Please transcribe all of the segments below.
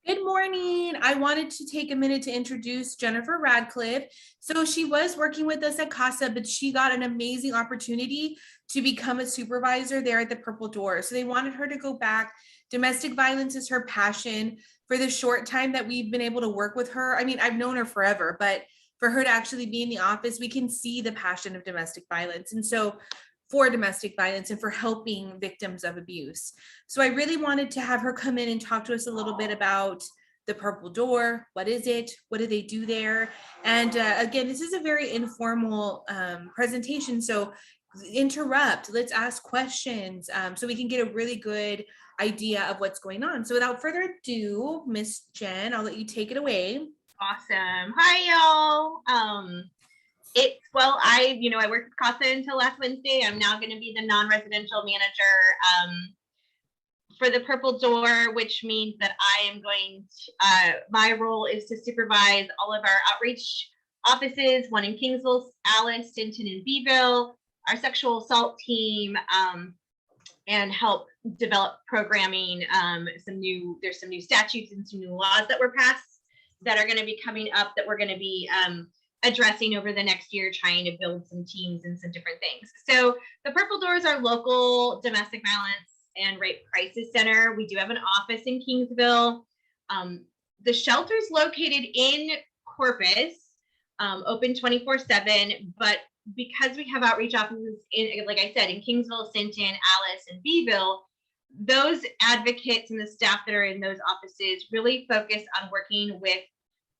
Good morning. I wanted to take a minute to introduce Jennifer Radcliffe. So she was working with us at CASA, but she got an amazing opportunity to become a supervisor there at the Purple Door. So they wanted her to go back. Domestic violence is her passion. For the short time that we've been able to work with her, I mean, I've known her forever, but for her to actually be in the office, we can see the passion of domestic violence. And so for domestic violence and for helping victims of abuse. So I really wanted to have her come in and talk to us a little bit about the Purple Door. What is it? What do they do there? And again, this is a very informal presentation. So interrupt, let's ask questions so we can get a really good idea of what's going on. So without further ado, Miss Jen, I'll let you take it away. Awesome. Hi, y'all. I worked with CASA until last Wednesday. I'm now going to be the non-residential manager for the Purple Door, which means that I am going to, my role is to supervise all of our outreach offices, one in Kingsville, Alice, Sinton, and Beeville, our sexual assault team, and help develop programming. There's some new statutes and some new laws that were passed that are going to be coming up that we're going to be addressing over the next year, trying to build some teams and some different things. So the Purple Door is our local domestic violence and rape crisis center. We do have an office in Kingsville. The shelter's located in Corpus, open 24/7, but because we have outreach offices in, like I said, in Kingsville, Sinton, Alice, and Beeville, those advocates and the staff that are in those offices really focus on working with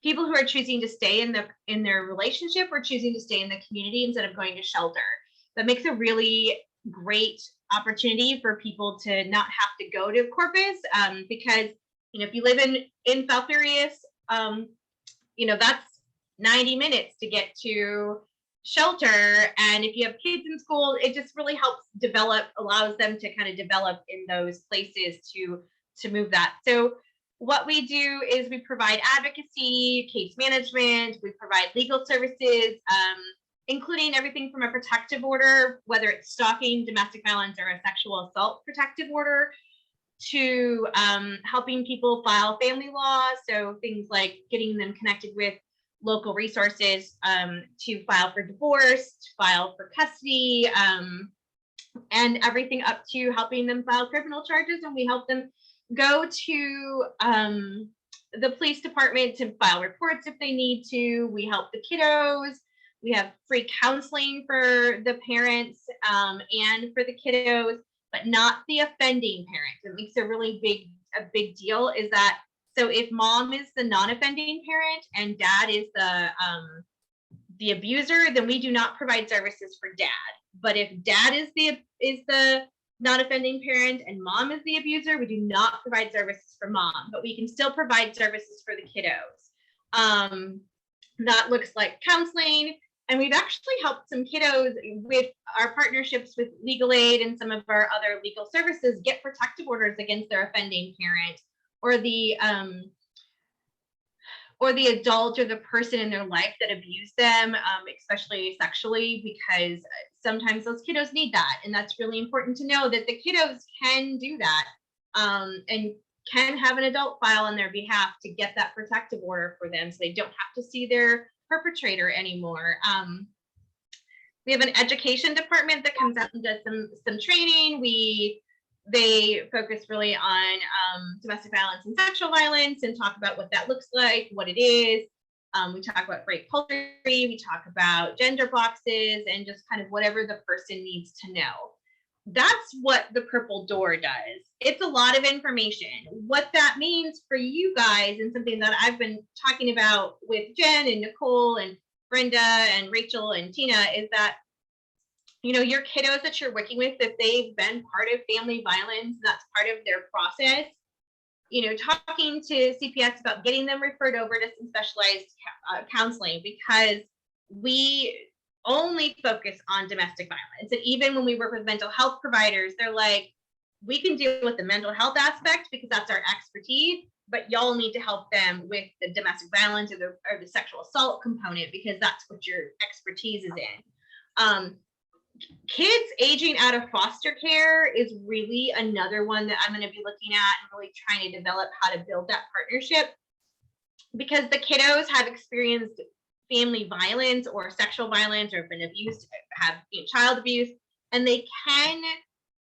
people who are choosing to stay in their relationship or choosing to stay in the community instead of going to shelter. That makes a really great opportunity for people to not have to go to Corpus, because if you live in Falfurrias, that's 90 minutes to get to shelter, and if you have kids in school, it just really helps allows them to kind of develop in those places to move that. So what we do is we provide advocacy, case management, we provide legal services, including everything from a protective order, whether it's stalking, domestic violence, or a sexual assault protective order, to helping people file family law. So things like getting them connected with local resources to file for divorce, to file for custody, and everything up to helping them file criminal charges. And we help them go to the police department to file reports if they need to. We help the kiddos. We have free counseling for the parents and for the kiddos, but not the offending parents. It makes a really big deal is that, so if mom is the non-offending parent and dad is the abuser, then we do not provide services for dad. But if dad is the non-offending parent and mom is the abuser, we do not provide services for mom, but we can still provide services for the kiddos. That looks like counseling. And we've actually helped some kiddos with our partnerships with Legal Aid and some of our other legal services get protective orders against their offending parent or the adult or the person in their life that abused them, especially sexually, because sometimes those kiddos need that. And that's really important to know that the kiddos can do that and can have an adult file on their behalf to get that protective order for them so they don't have to see their perpetrator anymore. We have an education department that comes out and does some training. They focus really on domestic violence and sexual violence and talk about what that looks like, what it is. We talk about rape culture. We talk about gender boxes and just kind of whatever the person needs to know. That's what the Purple Door does. It's a lot of information. What that means for you guys, and something that I've been talking about with Jen and Nicole and Brenda and Rachel and Tina, is that your kiddos that you're working with, if they've been part of family violence, that's part of their process, talking to CPS about getting them referred over to some specialized counseling, because we only focus on domestic violence. And even when we work with mental health providers, they're like, we can deal with the mental health aspect because that's our expertise, but y'all need to help them with the domestic violence or the sexual assault component because that's what your expertise is in. kids aging out of foster care is really another one that I'm going to be looking at and really trying to develop how to build that partnership, because the kiddos have experienced family violence or sexual violence or been abused, have child abuse, and they can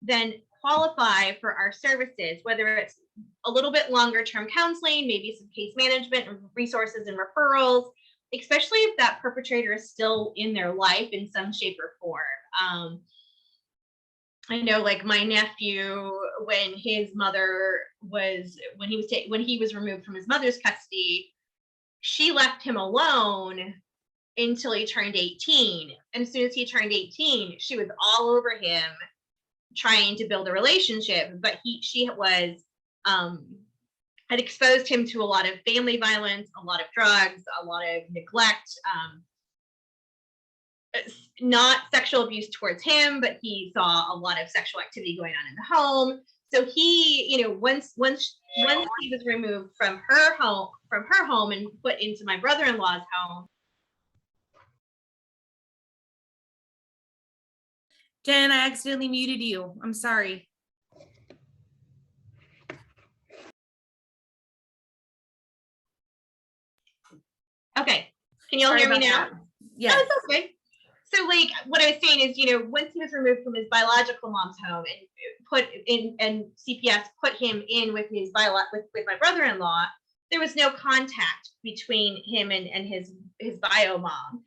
then qualify for our services, whether it's a little bit longer term counseling, maybe some case management resources and referrals, especially if that perpetrator is still in their life in some shape or form. I know, like my nephew, when his mother was, when he was removed from his mother's custody, she left him alone until he turned 18. And as soon as he turned 18, she was all over him trying to build a relationship. But she was, had exposed him to a lot of family violence, a lot of drugs, a lot of neglect, not sexual abuse towards him, but he saw a lot of sexual activity going on in the home. So he, once he was removed from her home and put into my brother-in-law's home. Jen, I accidentally muted you. I'm sorry. Okay. Can y'all hear me now? Yes. Oh, it's okay. So like what I was saying is, once he was removed from his biological mom's home and put in, and CPS put him in with his with my brother-in-law, there was no contact between him and his bio mom.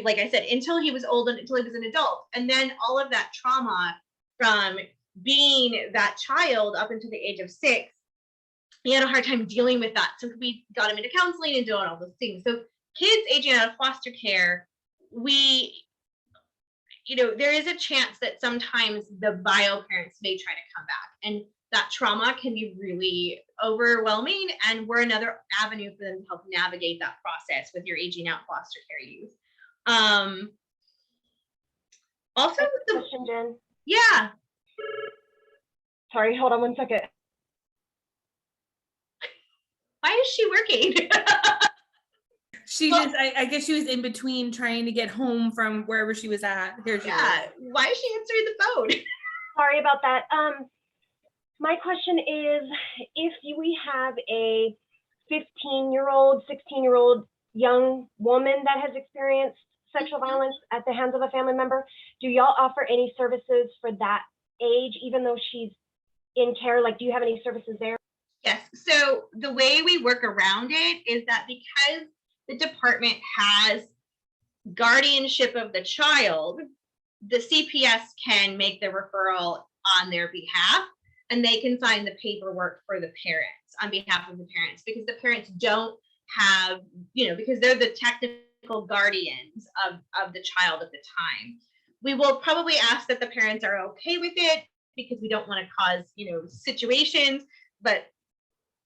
Like I said, until he was old and until he was an adult. And then all of that trauma from being that child up until the age of 6, he had a hard time dealing with that. So we got him into counseling and doing all those things. So kids aging out of foster care, there is a chance that sometimes the bio parents may try to come back, and that trauma can be really overwhelming. And we're another avenue for them to help navigate that process with your aging out foster care youth. Also, question, Jen. Yeah. Sorry, hold on one second. Why is she working? I guess she was in between trying to get home from wherever she was at. Here she is. Why is she answering the phone? Sorry about that. My question is, if we have a 15-year-old, 16-year-old young woman that has experienced sexual violence at the hands of a family member, do y'all offer any services for that age, even though she's in care? Like, do you have any services there? Yes. So the way we work around it is that because the department has guardianship of the child, the CPS can make the referral on their behalf, and they can sign the paperwork for the parents on behalf of the parents, because the parents don't have, because they're the technical guardians of the child at the time. We will probably ask that the parents are okay with it, because we don't want to cause, situations, but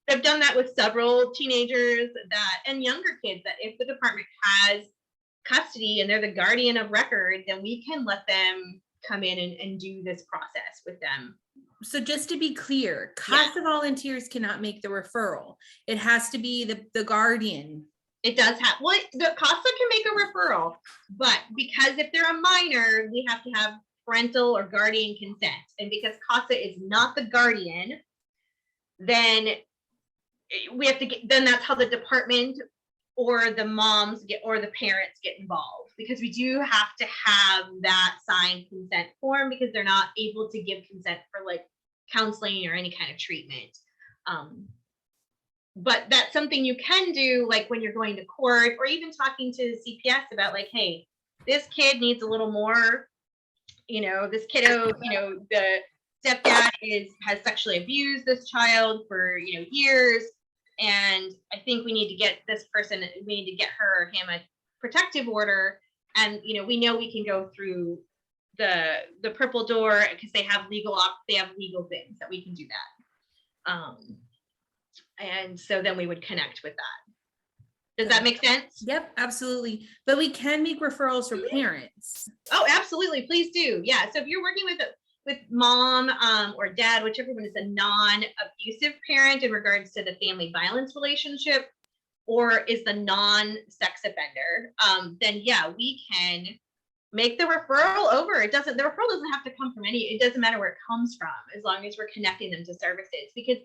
I've done that with several teenagers and younger kids, that if the department has custody and they're the guardian of record, then we can let them come in and do this process with them. So just to be clear, CASA volunteers cannot make the referral. It has to be the guardian. It does have, the CASA can make a referral, but because if they're a minor, we have to have parental or guardian consent. And because CASA is not the guardian, then we have to then that's how the department or the moms or the parents get involved, because we do have to have that signed consent form, because they're not able to give consent for like counseling or any kind of treatment. But that's something you can do, like when you're going to court, or even talking to CPS about like, hey, this kid needs a little more, this kiddo, the stepdad has sexually abused this child for, years. And I think we need to get this person, we need to get her or him a protective order. And, we know we can go through the purple door, because they have legal things that we can do that. And so then we would connect with that. Does that make sense? Yep, absolutely. But we can make referrals for parents. Oh, absolutely. Please do. Yeah. So if you're working with mom or dad, whichever one is a non-abusive parent in regards to the family violence relationship, or is the non-sex offender, then yeah, we can make the referral over. The referral doesn't have to come from it doesn't matter where it comes from, as long as we're connecting them to services, because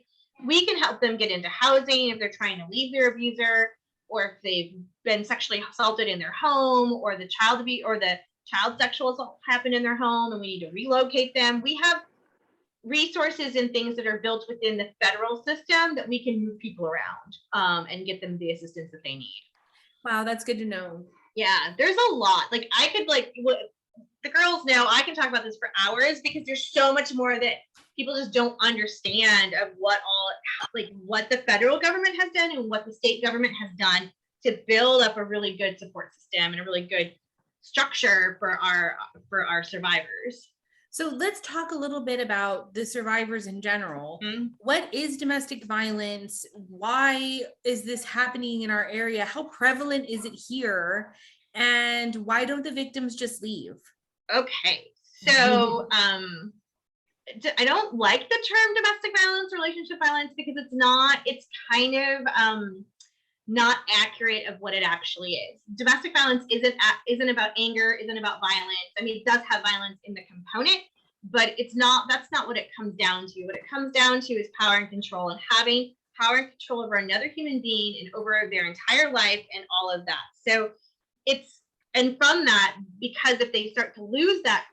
we can help them get into housing if they're trying to leave their abuser, or if they've been sexually assaulted in their home, or the child sexual assault happened in their home and we need to relocate them. We have resources and things that are built within the federal system that we can move people around and get them the assistance that they need. Wow, that's good to know. Yeah, there's a lot. Like I could the girls know I can talk about this for hours, because there's so much more that people just don't understand of what the federal government has done and what the state government has done to build up a really good support system and a really good structure for our survivors. So let's talk a little bit about the survivors in general. Mm-hmm. What is domestic violence? Why is this happening in our area? How prevalent is it here? And why don't the victims just leave? Okay, so I don't like the term domestic violence, relationship violence, because it's kind of not accurate of what it actually is. Domestic violence isn't about anger, isn't about violence. I mean, it does have violence in the component, but that's not what it comes down to. What it comes down to is power and control, and having power and control over another human being and over their entire life and all of that. So and from that, because if they start to lose that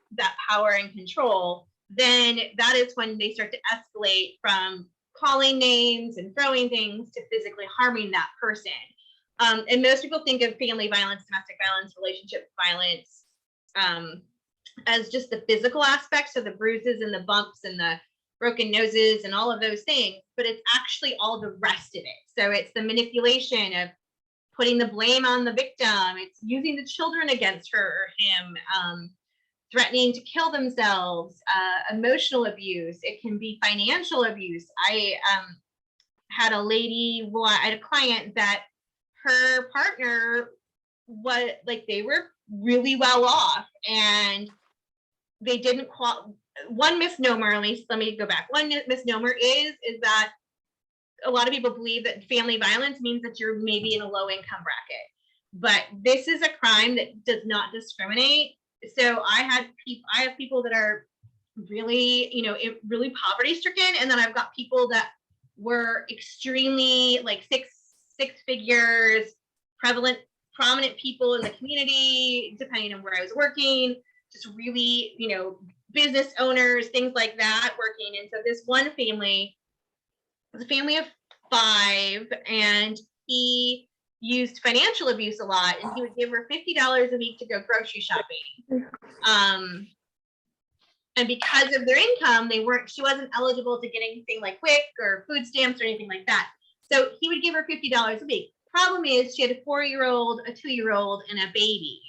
power and control, then that is when they start to escalate from calling names and throwing things to physically harming that person. And most people think of family violence, domestic violence, relationship violence as just the physical aspects of the bruises and the bumps and the broken noses and all of those things, but it's actually all the rest of it. So it's the manipulation of putting the blame on the victim. It's using the children against her or him, threatening to kill themselves, emotional abuse. It can be financial abuse. I had a client that her partner they were really well off, and they didn't one misnomer, at least let me go back. One misnomer is that a lot of people believe that family violence means that you're maybe in a low income bracket, but this is a crime that does not discriminate. So I have people that are really, really poverty stricken, and then I've got people that were extremely six figures, prominent people in the community, depending on where I was working, just really, business owners, things like that working. And so this one family was a family of 5, and he used financial abuse a lot, and he would give her $50 a week to go grocery shopping. And because of their income, she wasn't eligible to get anything like WIC or food stamps or anything like that. So he would give her $50 a week. Problem is, she had a 4-year-old, a 2-year-old, and a baby.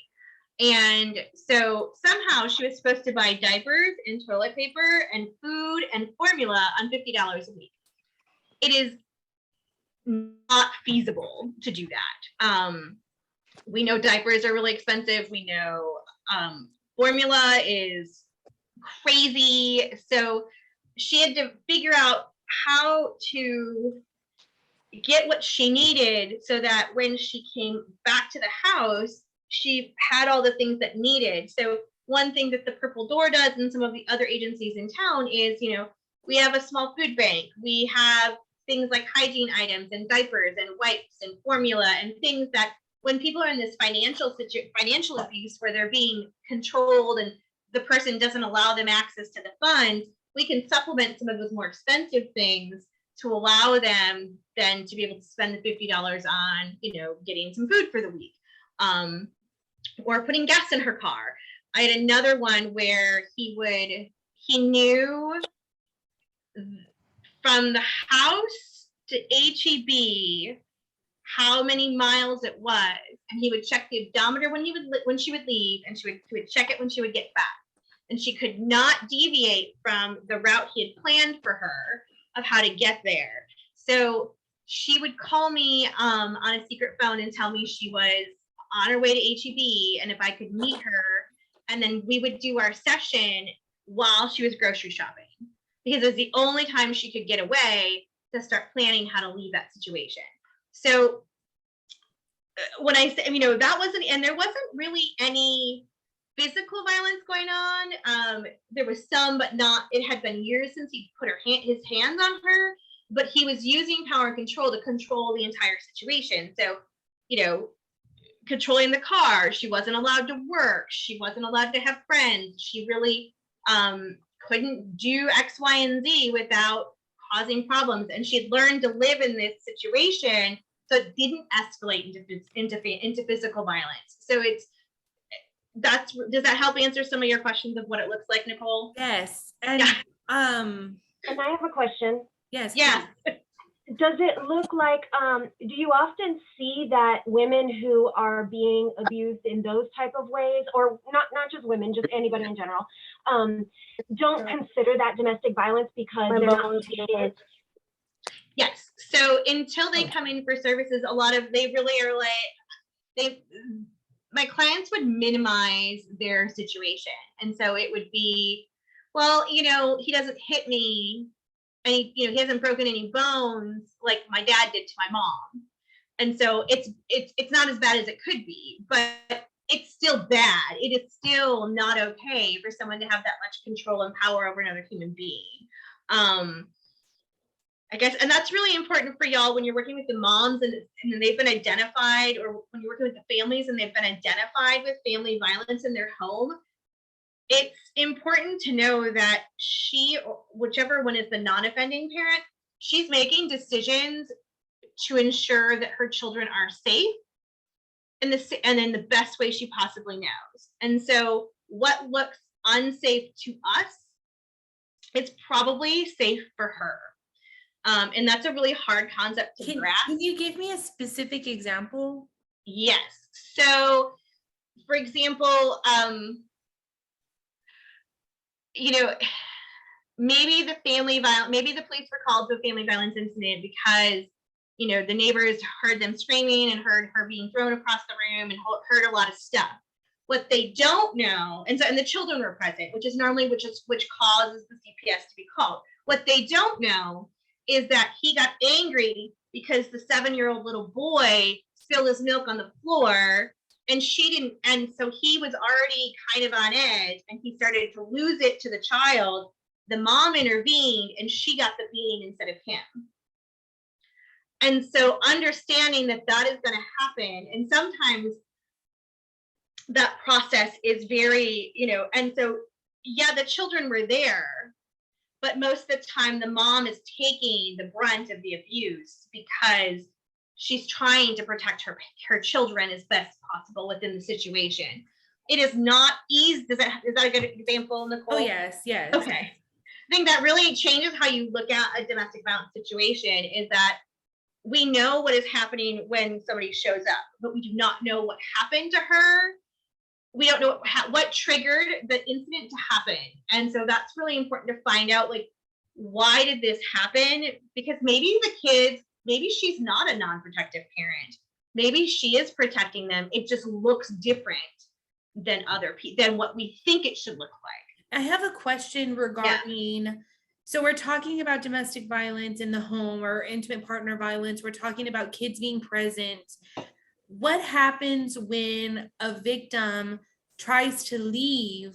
And so somehow she was supposed to buy diapers and toilet paper and food and formula on $50 a week. It is not feasible to do that. We know diapers are really expensive. We know formula is crazy. So she had to figure out how to get what she needed so that when she came back to the house, she had all the things that needed. So one thing that the Purple Door does and some of the other agencies in town is, we have a small food bank. We have things like hygiene items and diapers and wipes and formula and things that when people are in this financial abuse where they're being controlled and the person doesn't allow them access to the funds, we can supplement some of those more expensive things to allow them then to be able to spend the $50 on, getting some food for the week, or putting gas in her car. I had another one where he knew from the house to HEB how many miles it was, and he would check the odometer when she would leave, and he would check it when she would get back, and she could not deviate from the route he had planned for her of how to get there. So she would call me on a secret phone and tell me she was on her way to HEB and if I could meet her, and then we would do our session while she was grocery shopping, because it was the only time she could get away to start planning how to leave that situation. So when I say, that wasn't, and there wasn't really any physical violence going on. There was some, but not, it had been years since he put his hands on her, but he was using power and control to control the entire situation. So, you know, controlling the car, she wasn't allowed to work, she wasn't allowed to have friends, she really couldn't do X, Y, and Z without causing problems. And she had learned to live in this situation so it didn't escalate into physical violence. So does that help answer some of your questions of what it looks like, Nicole? Yes. And Yeah. And I have a question. Yes. Yeah. Does it look like, do you often see that women who are being abused in those type of ways, or not just women, just anybody in general, don't consider that domestic violence because they're not treated? Yes. So until they come in for services, they really are like, my clients would minimize their situation. And so it would be, well, you know, he doesn't hit me, and he hasn't broken any bones like my dad did to my mom. And so it's not as bad as it could be, but it's still bad. It is still not okay for someone to have that much control and power over another human being. I guess, and that's really important for y'all when you're working with the moms and they've been identified, or when you're working with the families and they've been identified with family violence in their home. It's important to know that whichever one is the non-offending parent, she's making decisions to ensure that her children are safe and in the best way she possibly knows. And so what looks unsafe to us, it's probably safe for her. And that's a really hard concept to grasp. Can you give me a specific example? Yes. So, for example, you know, maybe the police were called to a family violence incident because, you know, the neighbors heard them screaming and heard her being thrown across the room and heard a lot of stuff. What they don't know, and the children were present, which causes the CPS to be called. What they don't know is that he got angry because the 7-year-old little boy spilled his milk on the floor, and she didn't, and so he was already kind of on edge, and he started to lose it to the child. The mom intervened, and she got the beating instead of him. And so understanding that is going to happen, and sometimes that process is very, you know, and so, yeah, the children were there, but most of the time the mom is taking the brunt of the abuse because she's trying to protect her children as best possible within the situation. It is not easy. Is that a good example, Nicole? Oh, yes. Okay. I think that really changes how you look at a domestic violence situation, is that we know what is happening when somebody shows up, but we do not know what happened to her. We don't know what triggered the incident to happen. And so that's really important to find out, like, why did this happen? Because maybe maybe she's not a non-protective parent. Maybe she is protecting them. It just looks different than than what we think it should look like. I have a question regarding, so we're talking about domestic violence in the home or intimate partner violence. We're talking about kids being present. What happens when a victim tries to leave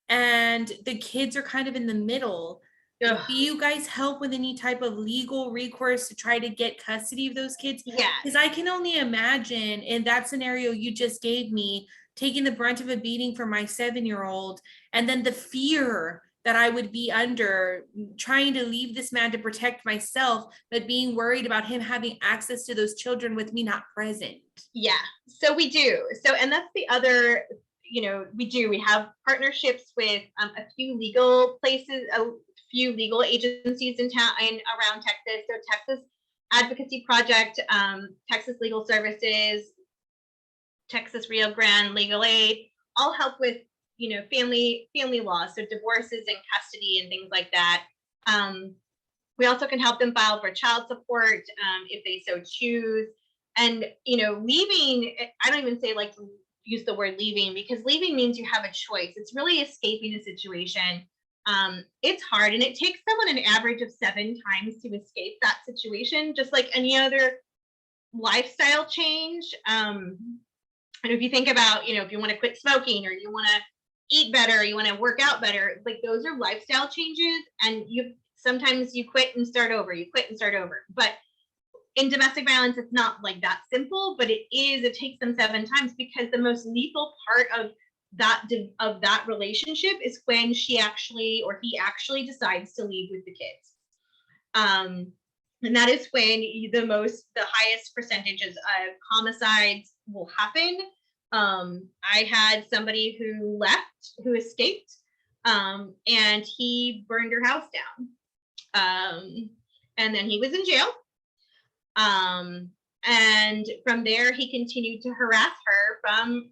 and the kids are kind of in the middle? Ugh. Do you guys help with any type of legal recourse to try to get custody of those kids? Yeah. Because I can only imagine in that scenario you just gave me, taking the brunt of a beating for my 7-year-old, and then the fear that I would be under trying to leave this man to protect myself, but being worried about him having access to those children with me not present. Yeah, so we do. So, and that's the other, you know, we have partnerships with a few legal places, a few legal agencies in town and around Texas. So Texas Advocacy Project, Texas Legal Services, Texas Rio Grande Legal Aid, all help with, you know, family law, so divorces and custody and things like that. We also can help them file for child support if they so choose. And, you know, leaving, I don't even say like to use the word leaving, because leaving means you have a choice. It's really escaping a situation. It's hard, and it takes someone an average of 7 times to escape that situation, just like any other lifestyle change. And if you think about, if you want to quit smoking or you want to eat better, you want to work out better, like those are lifestyle changes, and sometimes you quit and start over, but in domestic violence, it's not like that simple, but it takes them 7 times, because the most lethal part of that relationship is when he actually decides to leave with the kids. And that is when the highest percentages of homicides will happen. I had somebody who escaped, and he burned her house down. And then he was in jail. And from there, he continued to harass her from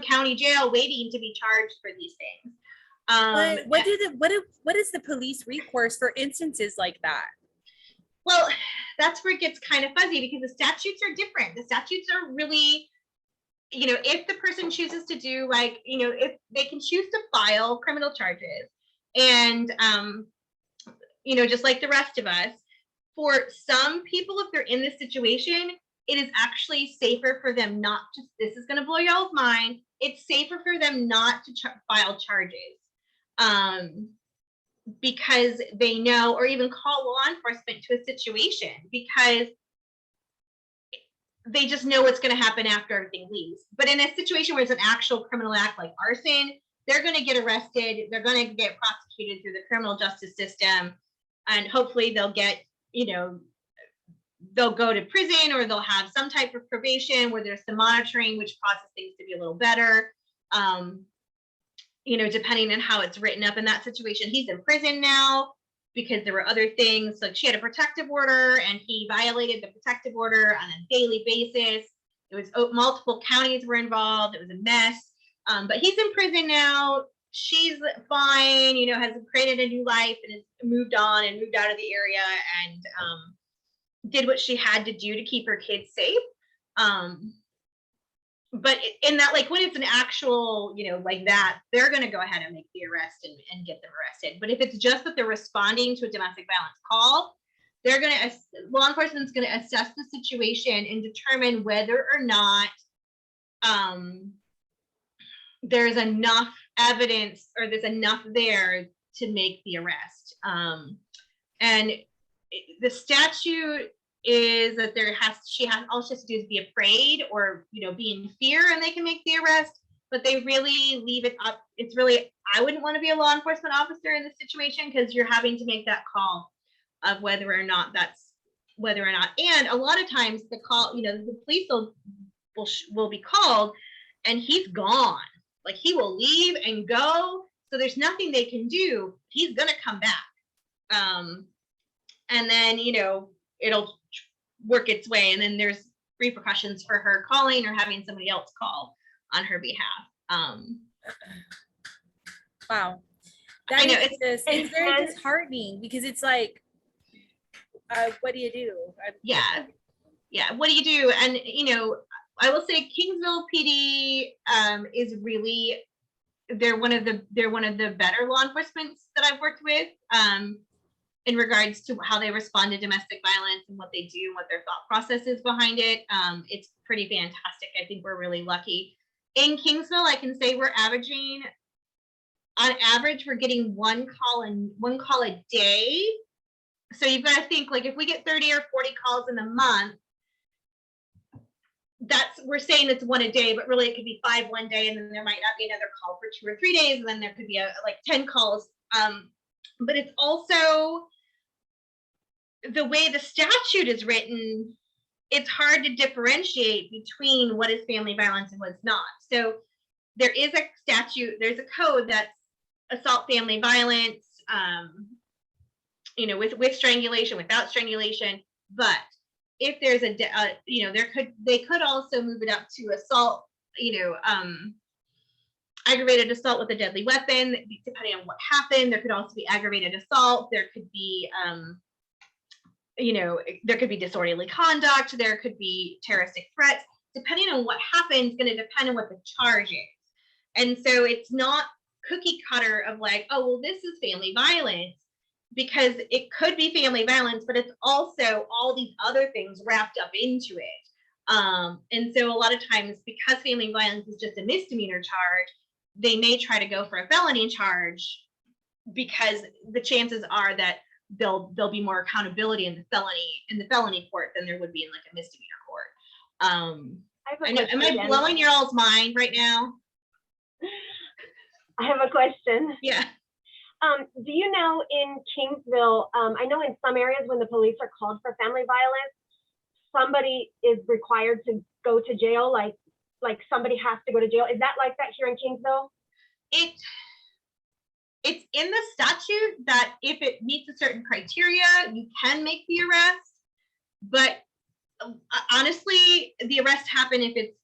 county jail, waiting to be charged for these things. What is the police recourse for instances like that? Well, that's where it gets kind of fuzzy, because the statutes are different. The statutes are really, if the person chooses to do, like, if they can choose to file criminal charges, and just like the rest of us, for some people, if they're in this situation, it is actually safer for them not to, this is going to blow y'all's mind, it's safer for them not to file charges, because they know, or even call law enforcement to a situation, because they just know what's going to happen after everything leaves. But in a situation where it's an actual criminal act like arson, they're going to get arrested, they're going to get prosecuted through the criminal justice system, and hopefully they'll get, they'll go to prison, or they'll have some type of probation where there's some monitoring, which causes things to be a little better, depending on how it's written up in that situation. He's in prison now because there were other things, like she had a protective order and he violated the protective order on a daily basis. It was multiple counties were involved. It was a mess, but he's in prison now. She's fine, has created a new life and has moved on and moved out of the area, and did what she had to do to keep her kids safe. But in that, like when it's an actual, like that, they're going to go ahead and make the arrest and get them arrested. But if it's just that they're responding to a domestic violence call, law enforcement's going to assess the situation and determine whether or not there's enough evidence, or there's enough there to make the arrest. And the statute is that all she has to do is be afraid, or be in fear, and they can make the arrest. But they really leave it up. It's really, I wouldn't want to be a law enforcement officer in this situation, because you're having to make that call of whether or not, and a lot of times the call, the police will be called and he's gone. Like he will leave and go, so there's nothing they can do. He's gonna come back, and then it'll work its way, and then there's repercussions for her calling or having somebody else call on her behalf. Wow, I know it's very disheartening, because it's like, what do you do? Yeah, what do you do? And I will say Kingsville PD is really, they're one of the better law enforcement that I've worked with, in regards to how they respond to domestic violence and what they do and what their thought process is behind it. It's pretty fantastic. I think we're really lucky. In Kingsville, I can say we're averaging, on average, we're getting one call a day. So you've got to think, like, if we get 30 or 40 calls in a month, we're saying it's one a day, but really it could be 5 one day, and then there might not be another call for 2 or 3 days, and then there could be like 10 calls. But it's also the way the statute is written, it's hard to differentiate between what is family violence and what's not. So there is a statute, there's a code that's assault family violence, with strangulation, without strangulation. But if there's they could also move it up to assault, aggravated assault with a deadly weapon, depending on what happened. There could also be aggravated assault. There could be, there could be disorderly conduct. There could be terroristic threats. Depending on what happens, going to depend on what the charge is. And so it's not cookie cutter of like, oh, well, this is family violence, because it could be family violence, but it's also all these other things wrapped up into it. And so a lot of times, because family violence is just a misdemeanor charge, they may try to go for a felony charge because the chances are that there'll be more accountability in the felony court than there would be in like a misdemeanor court. I know, am I blowing your all's mind right now? I have a question. Yeah. Do you know in Kingsville, I know in some areas when the police are called for family violence, somebody is required to go to jail, like somebody has to go to jail. Is that like that here in Kingsville? It's in the statute that if it meets a certain criteria, you can make the arrest. But honestly, the arrest happen if it's,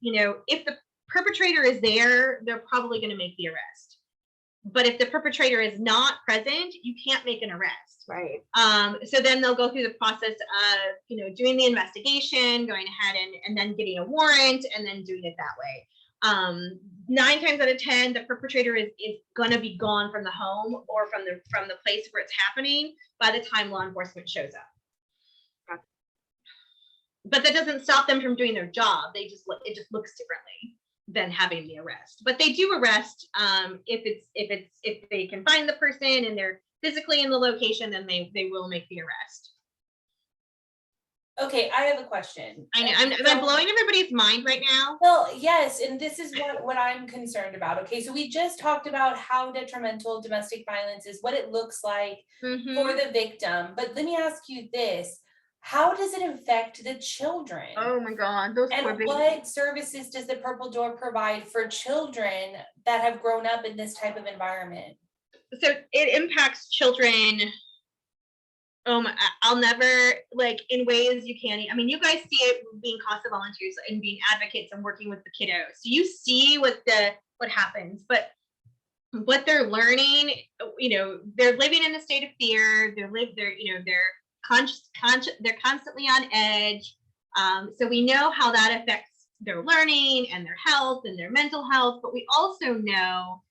if the perpetrator is there, they're probably going to make the arrest. But if the perpetrator is not present, you can't make an arrest. Right. So then they'll go through the process of, doing the investigation, going ahead and then getting a warrant and then doing it that way. 9 times out of 10, the perpetrator is going to be gone from the home or from the place where it's happening by the time law enforcement shows up. But that doesn't stop them from doing their job. It just looks differently than having the arrest. But they do arrest if they can find the person and they're physically in the location, then they will make the arrest. Okay, I have a question. I know. Am I blowing everybody's mind right now? Well, yes, and this is what I'm concerned about. Okay, so we just talked about how detrimental domestic violence is, what it looks like for the victim. But let me ask you this. How does it affect the children? Oh my God, those poor babies. What services does the Purple Door provide for children that have grown up in this type of environment? So it impacts children. I'll never, in ways you can't. I mean, you guys see it being CASA volunteers and being advocates and working with the kiddos. So you see what happens, but what they're learning, they're living in a state of fear. They're constantly on edge. So we know how that affects their learning and their health and their mental health, but we also know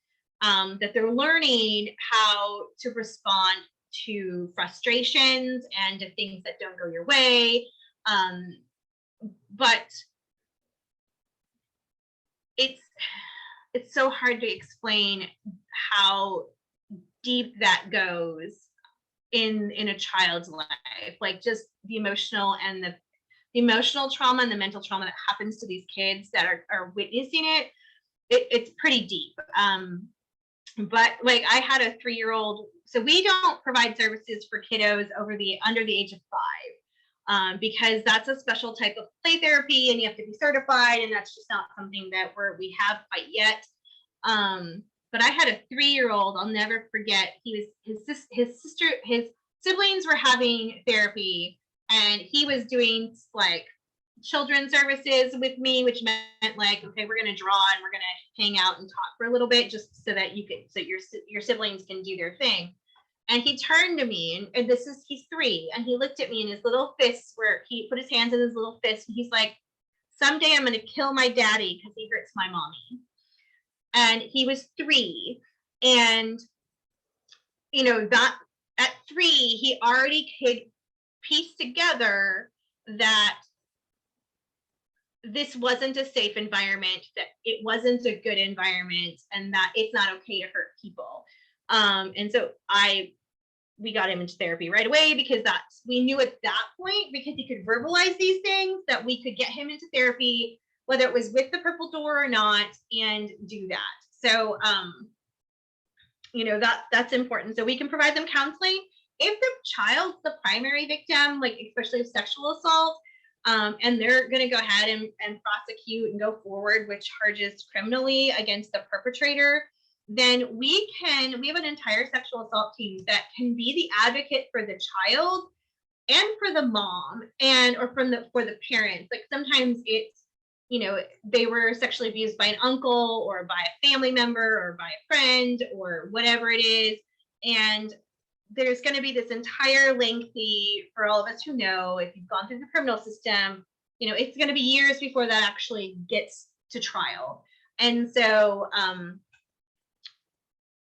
that they're learning how to respond to frustrations and to things that don't go your way. But it's so hard to explain how deep that goes in a child's life, like just the emotional trauma and the mental trauma that happens to these kids that are witnessing it's pretty deep. But I had a 3-year-old, so we don't provide services for kiddos under the age of 5, because that's a special type of play therapy and you have to be certified, and that's just not something that we have quite yet. But I had a 3-year-old, I'll never forget. His siblings were having therapy, and he was doing children's services with me, which meant okay, we're gonna draw and we're gonna hang out and talk for a little bit, just so that your siblings can do their thing. And he turned to me, and he's 3, and he looked at me in his little fists, where he put his hands in his little fist, and he's like, "Someday I'm gonna kill my daddy because he hurts my mommy." And he was 3, and that at 3 he already could piece together that this wasn't a safe environment, that it wasn't a good environment, and that it's not okay to hurt people. And so we got him into therapy right away, because we knew at that point, because he could verbalize these things, that we could get him into therapy, whether it was with the Purple Door or not, and do that. So, that's important. So we can provide them counseling. If the child's the primary victim, especially of sexual assault, and they're going to go ahead and prosecute and go forward with charges criminally against the perpetrator, then we have an entire sexual assault team that can be the advocate for the child and for the mom or for the parents. Sometimes it's, they were sexually abused by an uncle or by a family member or by a friend or whatever it is. And there's going to be this entire lengthy, for all of us who know, if you've gone through the criminal system, it's going to be years before that actually gets to trial. And so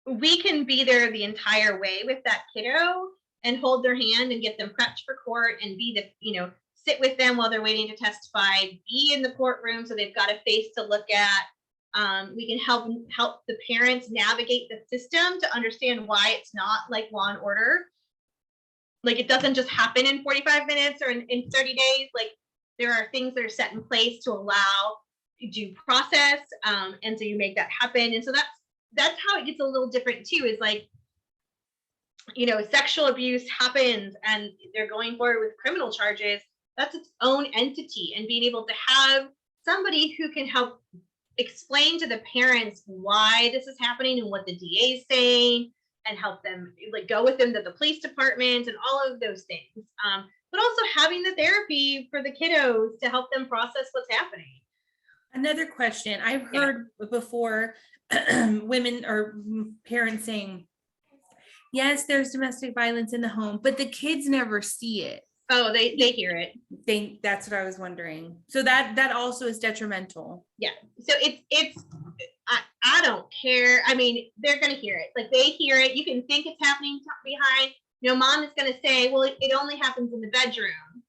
we can be there the entire way with that kiddo and hold their hand and get them prepped for court and be the, sit with them while they're waiting to testify, be in the courtroom so they've got a face to look at. We can help the parents navigate the system to understand why it's not like Law and Order. Like it doesn't just happen in 45 minutes or in 30 days. Like there are things that are set in place to allow due process. And so you make that happen. And so that's how it gets a little different too, is like, you know, sexual abuse happens and they're going forward with criminal charges. That's its own entity, and being able to have somebody who can help explain to the parents why this is happening and what the DA is saying, and help them like go with them to the police department and all of those things. But also having the therapy for the kiddos to help them process what's happening. Another question I've heard before, women or parents saying, yes, there's domestic violence in the home, but the kids never see it. Oh, they hear it. That's what I was wondering. So that also is detrimental. Yeah. So it's I don't care. I mean, they're gonna hear it. Like they hear it. You can think it's happening behind. You know, mom is gonna say, well, it only happens in the bedroom.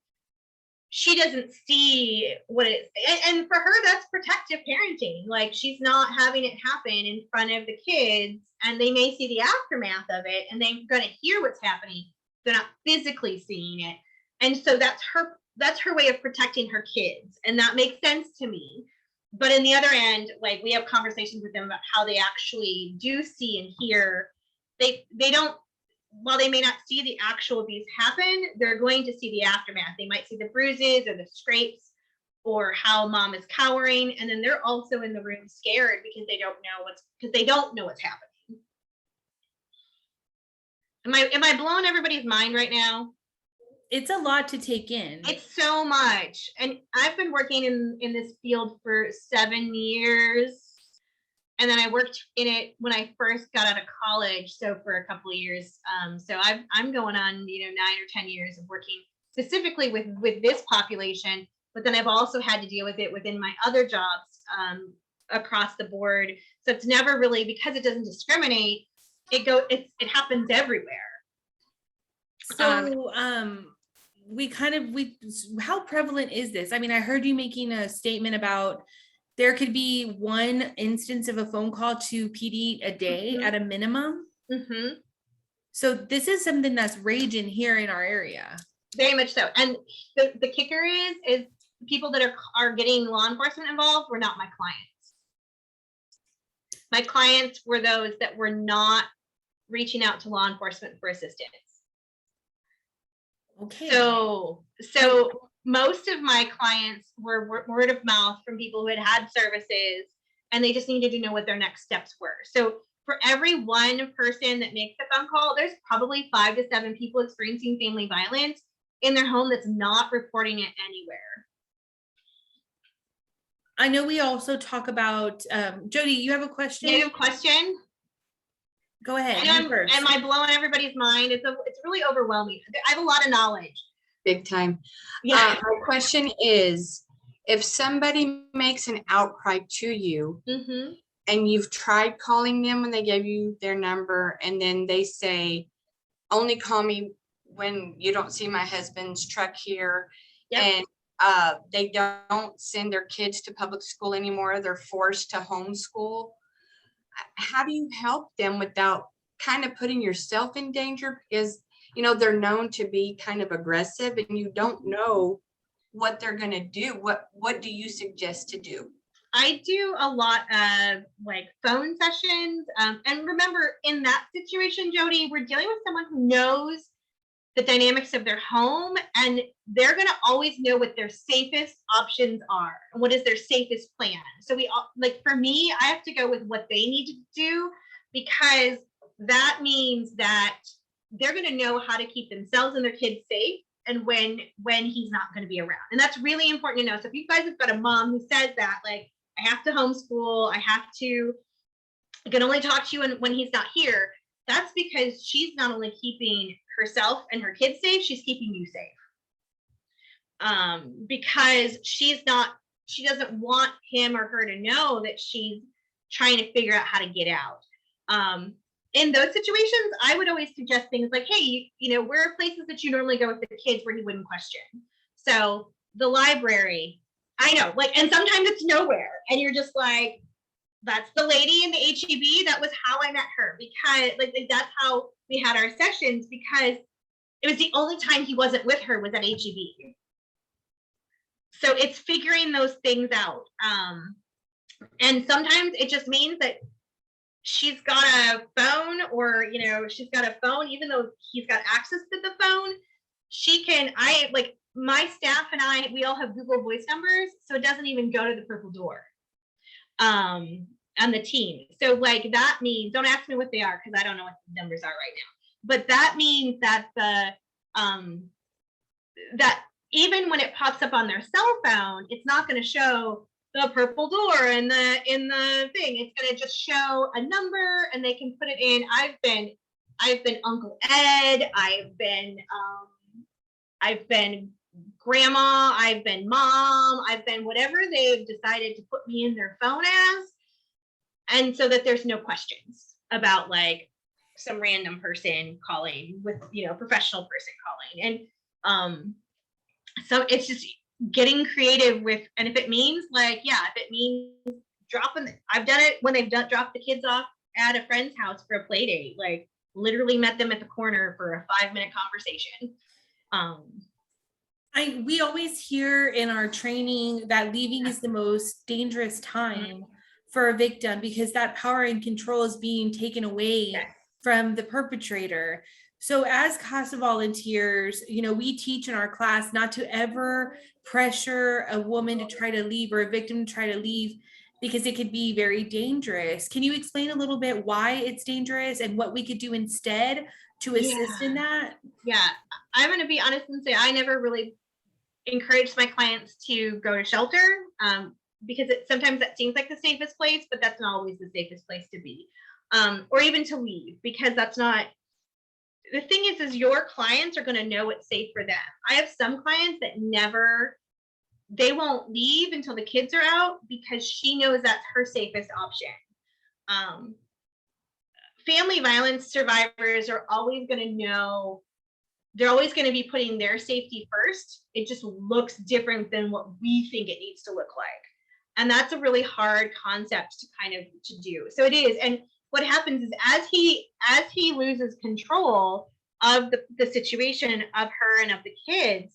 She doesn't see what it is. And for her, that's protective parenting. Like she's not having it happen in front of the kids, and they may see the aftermath of it, and they're gonna hear what's happening. They're not physically seeing it. And so that's her way of protecting her kids. And that makes sense to me. But in the other end, like we have conversations with them about how they actually do see and hear. They don't, while they may not see the actual abuse happen, they're going to see the aftermath. They might see the bruises or the scrapes or how mom is cowering. And then they're also in the room scared because they don't know what's happening. Am I blowing everybody's mind right now? It's a lot to take in. It's so much. And I've been working in this field for 7 years. And then I worked in it when I first got out of college. So for a couple of years. So I'm going on, 9 or 10 years of working specifically with this population. But then I've also had to deal with it within my other jobs across the board. So it's never really, because it doesn't discriminate, it happens everywhere. So how prevalent is this? I mean, I heard you making a statement about there could be one instance of a phone call to PD a day at a minimum. Mm-hmm. So this is something that's raging here in our area. Very much so. And the kicker is people that are getting law enforcement involved were not my clients. My clients were those that were not reaching out to law enforcement for assistance. Okay. So most of my clients were word of mouth from people who had services, and they just needed to know what their next steps were. So for every one person that makes a phone call, there's probably 5 to 7 people experiencing family violence in their home that's not reporting it anywhere. I know we also talk about, Jody, you have a question? You have a question? Go ahead. Am I blowing everybody's mind? It's really overwhelming. I have a lot of knowledge. Big time. Yeah. My question is, if somebody makes an outcry to you, Mm-hmm. and you've tried calling them when they gave you their number, and then they say, only call me when you don't see my husband's truck here. Yep. And they don't send their kids to public school anymore. They're forced to homeschool. How do you help them without kind of putting yourself in danger? Because, they're known to be kind of aggressive, and you don't know what they're going to do. What do you suggest to do? I do a lot of like phone sessions. And remember, in that situation, Jody, we're dealing with someone who knows the dynamics of their home, and they're going to always know what their safest options are and what is their safest plan. So for me, I have to go with what they need to do, because that means that they're going to know how to keep themselves and their kids safe, and when he's not going to be around. And that's really important to know. So if you guys have got a mom who says that, like, I have to homeschool, I can only talk to you when he's not here, that's because she's not only keeping herself and her kids safe, she's keeping you safe. Because she doesn't want him or her to know that she's trying to figure out how to get out. In those situations, I would always suggest things like, hey, where are places that you normally go with the kids where you wouldn't question? So the library, I know, like, and sometimes it's nowhere. And you're just like, that's the lady in the HEB. That was how I met her, because like that's how we had our sessions, because it was the only time he wasn't with her was at HEB. So it's figuring those things out. And sometimes it just means that she's got a phone, or, you know, she's got a phone, even though he's got access to the phone, she can, like my staff and I, we all have Google Voice numbers, so it doesn't even go to the purple door. And the team. So like that means, don't ask me what they are, because I don't know what the numbers are right now. But that means that that even when it pops up on their cell phone, it's not going to show the purple door in the thing. It's going to just show a number, and they can put it in. I've been Uncle Ed. I've been grandma. I've been mom. I've been whatever they've decided to put me in their phone as. And so that there's no questions about like some random person calling with, you know, professional person calling. And so it's just getting creative with, and if it means like, yeah, if it means dropping, I've done it when they've dropped the kids off at a friend's house for a play date, like literally met them at the corner for a 5-minute conversation. We always hear in our training that leaving is the most dangerous time for a victim, because that power and control is being taken away from the perpetrator. So as CASA volunteers, you know, we teach in our class not to ever pressure a woman to try to leave, or a victim to try to leave, because it could be very dangerous. Can you explain a little bit why it's dangerous and what we could do instead to assist in that? Yeah, I'm going to be honest and say I never really encouraged my clients to go to shelter, because sometimes that seems like the safest place, but that's not always the safest place to be, or even to leave, because that's not. The thing is your clients are going to know what's safe for them. I have some clients that they won't leave until the kids are out, because she knows that's her safest option. Family violence survivors are always going to know, they're always going to be putting their safety first. It just looks different than what we think it needs to look like. And that's a really hard concept to do. So it is. And what happens is as he loses control of the situation of her and of the kids,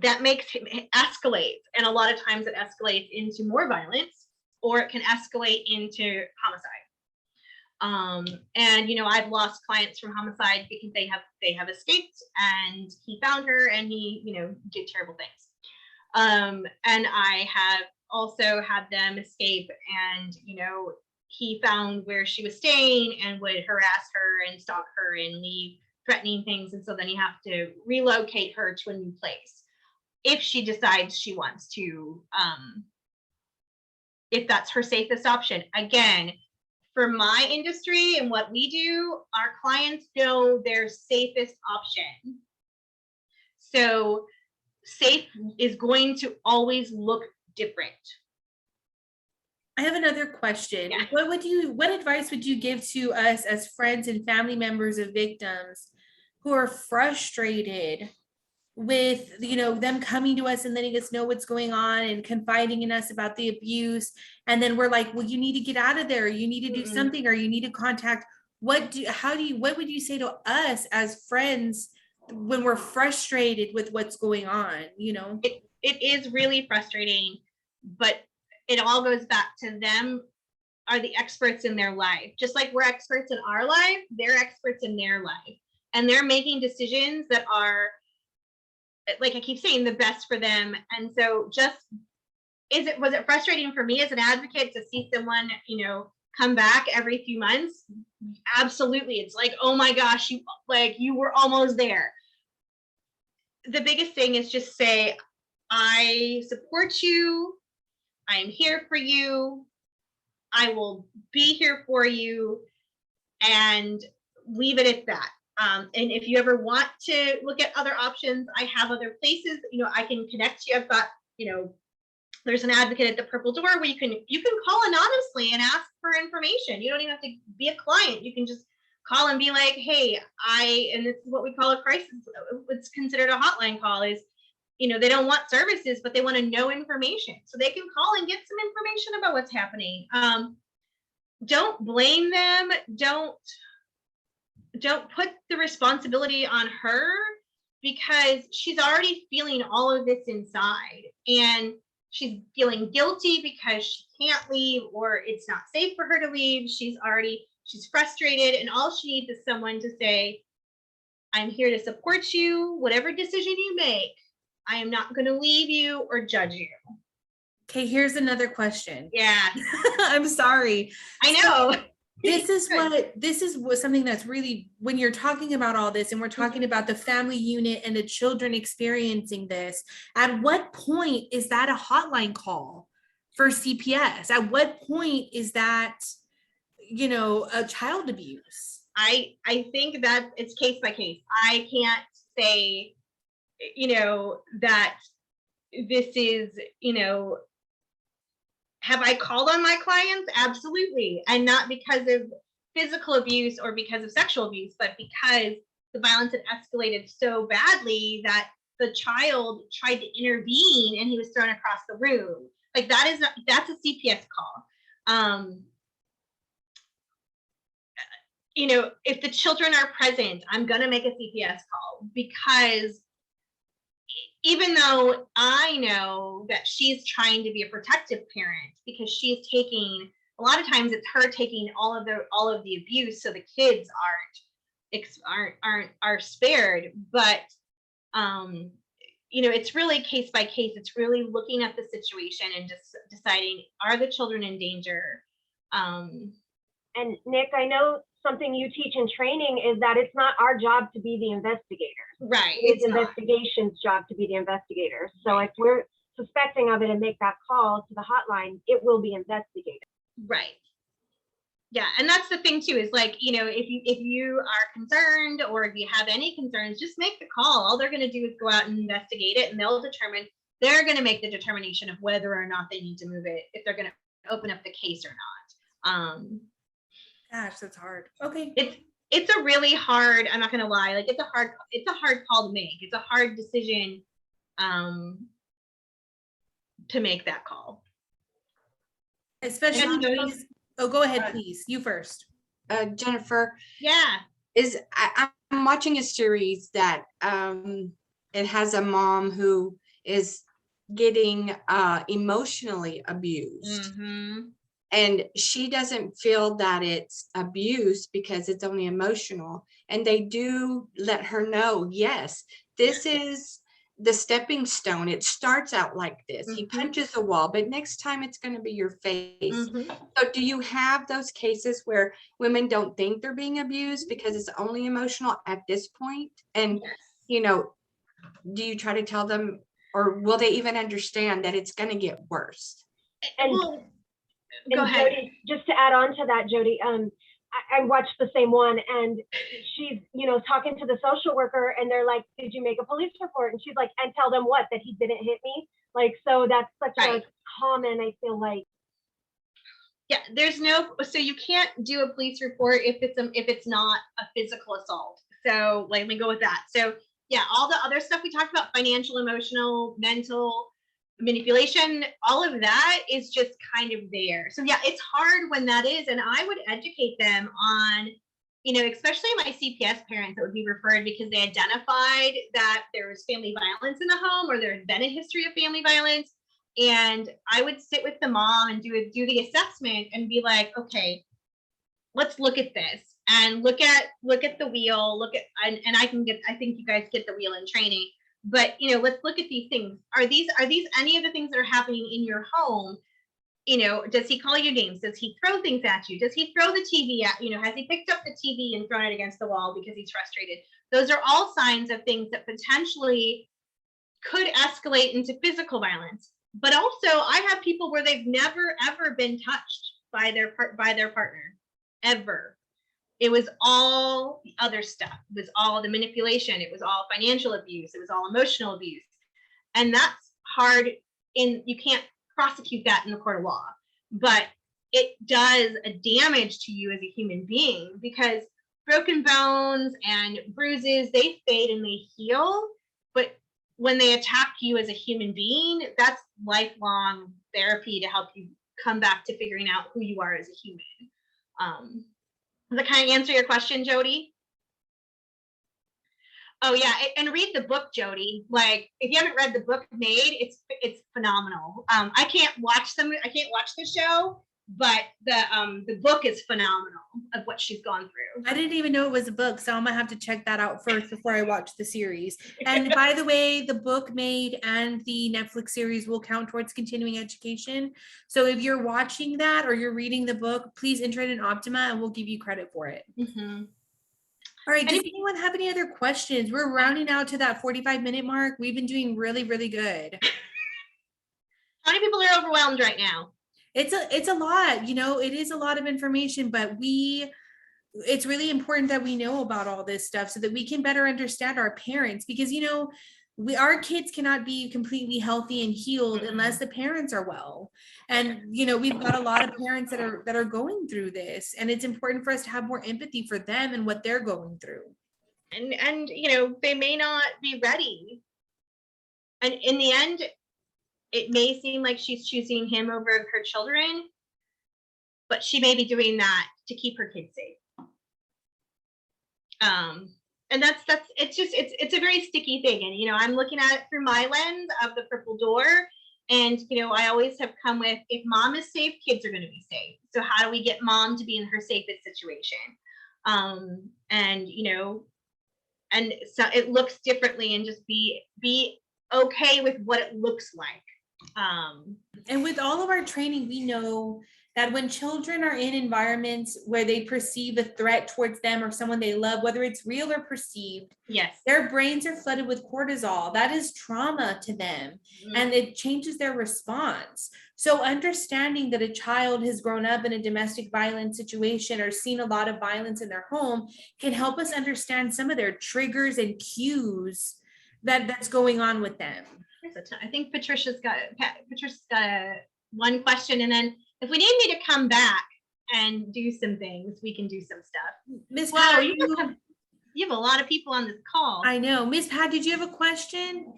that makes him escalate. And a lot of times it escalates into more violence, or it can escalate into homicide. And you know, I've lost clients from homicide because they have escaped, and he found her, and he, you know, did terrible things. And I have also had them escape, and you know, he found where she was staying and would harass her and stalk her and leave threatening things, and so then you have to relocate her to a new place if she decides she wants to, if that's her safest option. Again, for my industry and what we do, our clients know their safest option. So safe is going to always look different. I have another question. Yeah. What advice would you give to us as friends and family members of victims who are frustrated with, you know, them coming to us and letting us know what's going on and confiding in us about the abuse, and then we're like, well, you need to get out of there, or you need to do something, or you need to contact, what would you say to us as friends when we're frustrated with what's going on? You know, it is really frustrating, but it all goes back to them are the experts in their life. Just like we're experts in our life, they're experts in their life, and they're making decisions that are, like I keep saying, the best for them. And so was it frustrating for me as an advocate to see someone, you know, come back every few months? Absolutely. It's like, oh my gosh, you were almost there. The biggest thing is just say, I support you. I am here for you. I will be here for you, and leave it at that. And if you ever want to look at other options, I have other places, you know, I can connect you. I've got, you know, there's an advocate at the Purple Door where you can call anonymously and ask for information. You don't even have to be a client. You can just call and be like, hey, and this is what we call a crisis. What's considered a hotline call is, they don't want services, but they want to know information. So they can call and get some information about what's happening. Don't blame them. Don't put the responsibility on her, because she's already feeling all of this inside, and she's feeling guilty because she can't leave, or it's not safe for her to leave. She's frustrated, and all she needs is someone to say, I'm here to support you, whatever decision you make. I am not going to leave you or judge you. Okay, here's another question. Yeah. I'm sorry. I know. This is what something that's really, when you're talking about all this and we're talking about the family unit and the children experiencing this, at what point is that a hotline call for CPS? At what point is that, a child abuse? I think that it's case by case. I can't say, that this is, have I called on my clients? Absolutely. And not because of physical abuse or because of sexual abuse, but because the violence had escalated so badly that the child tried to intervene and he was thrown across the room. Like that's a CPS call. If the children are present, I'm going to make a CPS call, because even though I know that she's trying to be a protective parent, because she's taking, a lot of times it's her taking all of the abuse, so the kids are spared. But it's really case by case. It's really looking at the situation and just deciding, are the children in danger? And Nick, I know something you teach in training is that it's not our job to be the investigators. Right. It's investigation's job to be the investigators. So if we're suspecting of it and make that call to the hotline, it will be investigated. Right. Yeah. And that's the thing too, is like, if you are concerned, or if you have any concerns, just make the call. All they're going to do is go out and investigate it, and they're going to make the determination of whether or not they need to move it, if they're going to open up the case or not. Gosh, that's hard. Okay. It's a really hard, I'm not going to lie. Like it's a hard call to make. It's a hard decision, to make that call. Especially, go ahead, please. You first. Jennifer. Yeah. I'm watching a series that it has a mom who is getting emotionally abused. Mm-hmm. And she doesn't feel that it's abuse because it's only emotional. And they do let her know, yes, this is the stepping stone. It starts out like this. He punches a wall, but next time it's going to be your face. So do you have those cases where women don't think they're being abused because it's only emotional at this point? And, do you try to tell them, or will they even understand that it's going to get worse? And go ahead. Jody, just to add on to that, Jody, I watched the same one, and she's, talking to the social worker, and they're like, did you make a police report? And she's like, and tell them what, that he didn't hit me? Like, so that's such a common, I feel like. Yeah, so you can't do a police report if it's not a physical assault. So let me go with that. So yeah, all the other stuff we talked about, financial, emotional, mental, manipulation, all of that is just kind of there. So yeah, it's hard when that is, and I would educate them on, especially my CPS parents that would be referred because they identified that there was family violence in the home, or there had been a history of family violence. And I would sit with the mom and do the assessment and be like, okay, let's look at this and look at the wheel, and I think you guys get the wheel in training. But let's look at these things. Are these any of the things that are happening in your home? Does he call you names? Does he throw things at you? Does he throw the TV at, has he picked up the TV and thrown it against the wall because he's frustrated? Those are all signs of things that potentially could escalate into physical violence. But also, I have people where they've never ever been touched by their partner, ever. It was all the other stuff. It was all the manipulation. It was all financial abuse. It was all emotional abuse. And that's hard, you can't prosecute that in the court of law, but it does a damage to you as a human being, because broken bones and bruises, they fade and they heal, but when they attack you as a human being, that's lifelong therapy to help you come back to figuring out who you are as a human. Does that kind of answer your question, Jody? Oh yeah, and read the book, Jody. Like, if you haven't read the book Made, it's phenomenal. I can't watch the show, but the book is phenomenal of what she's gone through. I didn't even know it was a book, so I'm gonna have to check that out first before I watch the series. And by the way, the book Made and the Netflix series will count towards continuing education. So if you're watching that or you're reading the book, please enter it in Optima and we'll give you credit for it. Mm-hmm. All right, does anyone have any other questions? We're rounding out to that 45-minute mark. We've been doing really, really good. How many people are overwhelmed right now? It's a lot, it is a lot of information, but it's really important that we know about all this stuff so that we can better understand our parents, because our kids cannot be completely healthy and healed unless the parents are well. And we've got a lot of parents that are going through this, and it's important for us to have more empathy for them and what they're going through. And they may not be ready. And in the end, it may seem like she's choosing him over her children, but she may be doing that to keep her kids safe. And it's a very sticky thing. And, I'm looking at it through my lens of the purple door. And, I always have come with, if mom is safe, kids are going to be safe. So how do we get mom to be in her safest situation? And so it looks differently, and just be okay with what it looks like. And with all of our training, we know that when children are in environments where they perceive a threat towards them or someone they love, whether it's real or perceived, yes, their brains are flooded with cortisol. That is trauma to them, and it changes their response. So understanding that a child has grown up in a domestic violence situation or seen a lot of violence in their home can help us understand some of their triggers and cues that's going on with them. I think Patricia's got one question, and then if we need me to come back and do some things, we can do some stuff. Miss Wow, Pat, you have a lot of people on this call. I know. Miss Pat, did you have a question?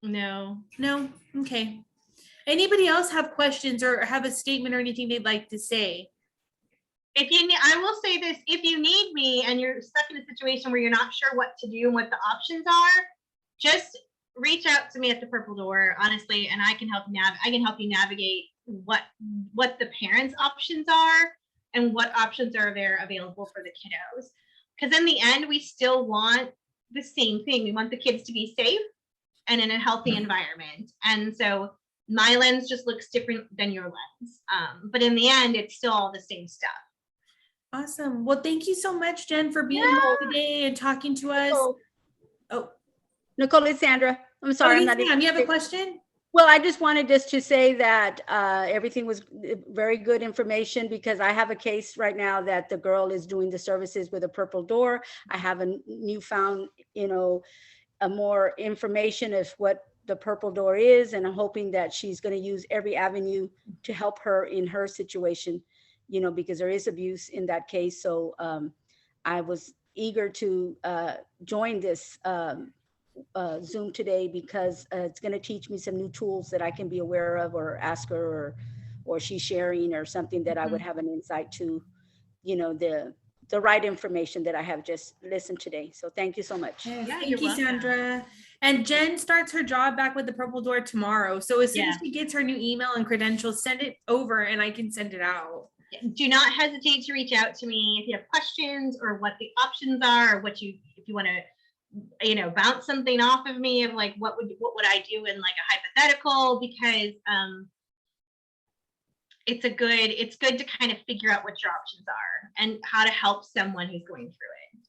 No. Okay. Anybody else have questions or have a statement or anything they'd like to say? I will say this, if you need me and you're stuck in a situation where you're not sure what to do and what the options are, just reach out to me at the Purple Door, honestly, and I can help you navigate what the parents' options are and what options are there available for the kiddos. Because in the end, we still want the same thing. We want the kids to be safe and in a healthy environment. And so my lens just looks different than your lens. But in the end, it's still all the same stuff. Awesome. Well, thank you so much, Jen, for being here today and talking to us. Nicole, it's Sandra. I'm sorry. You have a question? Well, I just wanted just to say that everything was very good information, because I have a case right now that the girl is doing the services with a Purple Door. I have a newfound, a more information of what the Purple Door is, and I'm hoping that she's going to use every avenue to help her in her situation, because there is abuse in that case. So I was eager to join this Zoom today, because it's going to teach me some new tools that I can be aware of, or ask her, or she's sharing, or something that I would have an insight to, the right information that I have just listened today. So thank you so much. Yes, thank you, Sandra. And Jen starts her job back with the Purple Door tomorrow. So as soon as she gets her new email and credentials, send it over and I can send it out. Do not hesitate to reach out to me if you have questions, or what the options are, or if you want to, bounce something off of me of like, what would I do in like a hypothetical, because it's good to kind of figure out what your options are and how to help someone who's going through it.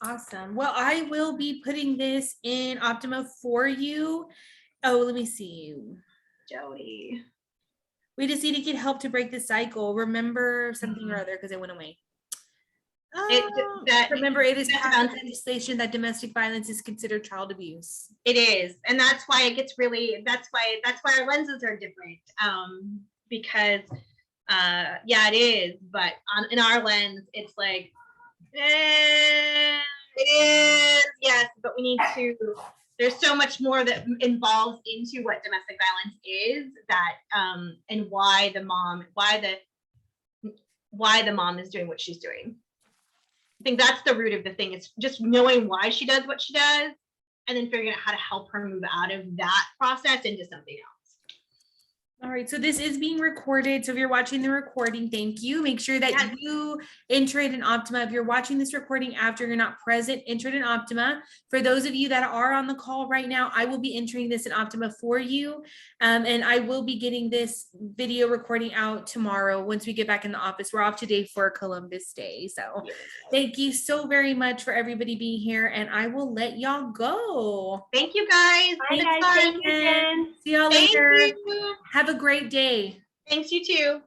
Awesome. Well, I will be putting this in Optima for you. Oh, let me see. Jody. We just need to get help to break the cycle. Remember something or other, because it went away. Remember, it is passed legislation that domestic violence is considered child abuse. It is, and that's why it gets really. That's why our lenses are different. Because, it is. But in our lens, it's like, is, yes, but we need to, there's so much more that involves into what domestic violence is, that and why the mom is doing what she's doing. I think that's the root of the thing. It's just knowing why she does what she does, and then figuring out how to help her move out of that process into something else. All right, so this is being recorded. So if you're watching the recording, thank you. Make sure that Yes. you enter it in Optima. If you're watching this recording after you're not present, enter it in Optima. For those of you that are on the call right now, I will be entering this in Optima for you. And I will be getting this video recording out tomorrow once we get back in the office. We're off today for Columbus Day. So thank you so very much for everybody being here, and I will let y'all go. Thank you guys. Bye, guys. Thank you again. See y'all Thank later. you. Have a great day. Thanks, you too.